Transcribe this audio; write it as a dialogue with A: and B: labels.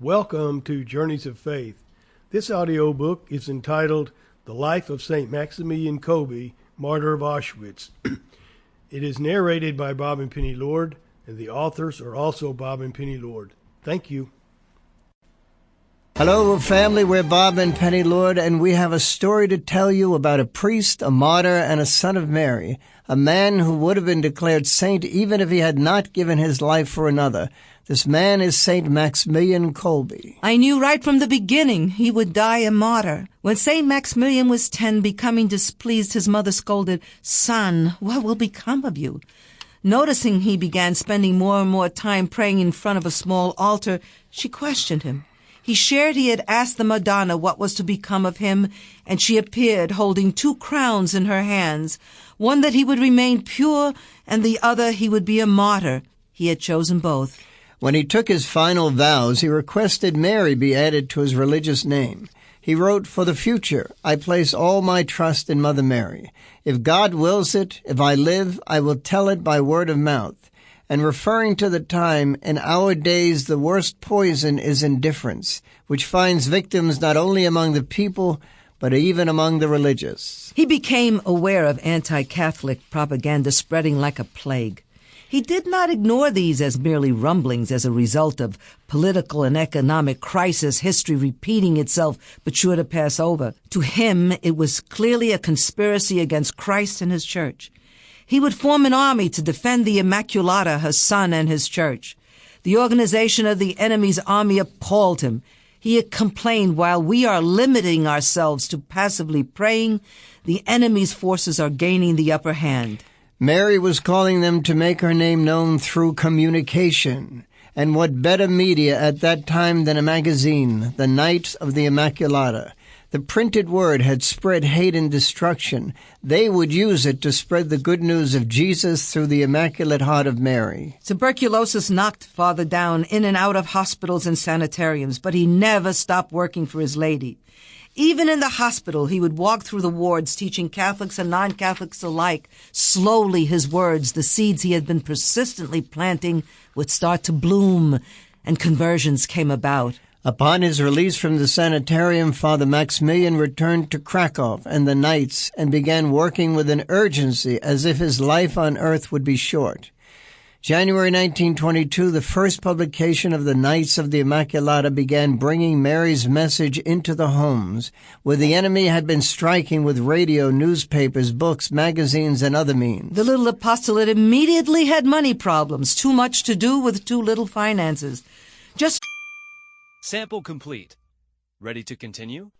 A: Welcome to Journeys of Faith. This audiobook is entitled The Life of St. Maxmilian Kolbe, Martyr of Auschwitz. It is narrated by Bob and Penny Lord, and the authors are also Bob and Penny Lord. Thank you.
B: Hello, family. We're Bob and Penny Lord, and we have a story to tell you about a priest, a martyr, and a son of Mary, a man who would have been declared saint even if he had not given his life for another. This man is St. Maxmilian Kolbe.
C: I knew right from the beginning he would die a martyr. When St. Maxmilian was 10, becoming displeased, his mother scolded, "Son, what will become of you?" Noticing he began spending more and more time praying in front of a small altar, she questioned him. He shared he had asked the Madonna what was to become of him, and she appeared holding 2 crowns in her hands, one that he would remain pure, and the other he would be a martyr. He had chosen both.
B: When he took his final vows, he requested Mary be added to his religious name. He wrote, "For the future, I place all my trust in Mother Mary. If God wills it, if I live, I will tell it by word of mouth." And referring to the time, in our days the worst poison is indifference, which finds victims not only among the people, but even among the religious.
C: He became aware of anti-Catholic propaganda spreading like a plague. He did not ignore these as merely rumblings as a result of political and economic crisis, history repeating itself but sure to pass over. To him, it was clearly a conspiracy against Christ and his church. He would form an army to defend the Immaculata, her son, and his church. The organization of the enemy's army appalled him. He had complained, while we are limiting ourselves to passively praying, the enemy's forces are gaining the upper hand.
B: Mary was calling them to make her name known through communication. And what better media at that time than a magazine, the Knights of the Immaculata? The printed word had spread hate and destruction. They would use it to spread the good news of Jesus through the Immaculate Heart of Mary.
C: Tuberculosis knocked Father down in and out of hospitals and sanitariums, but he never stopped working for his lady. Even in the hospital, he would walk through the wards, teaching Catholics and non-Catholics alike. Slowly, his words, the seeds he had been persistently planting, would start to bloom, and conversions came about.
B: Upon his release from the sanitarium, Father Maxmilian returned to Krakow and the Knights and began working with an urgency as if his life on earth would be short. January 1922, the first publication of the Knights of the Immaculata began bringing Mary's message into the homes, where the enemy had been striking with radio, newspapers, books, magazines, and other means.
C: The little apostolate immediately had money problems, too much to do with too little finances.
D: Sample complete. Ready to continue?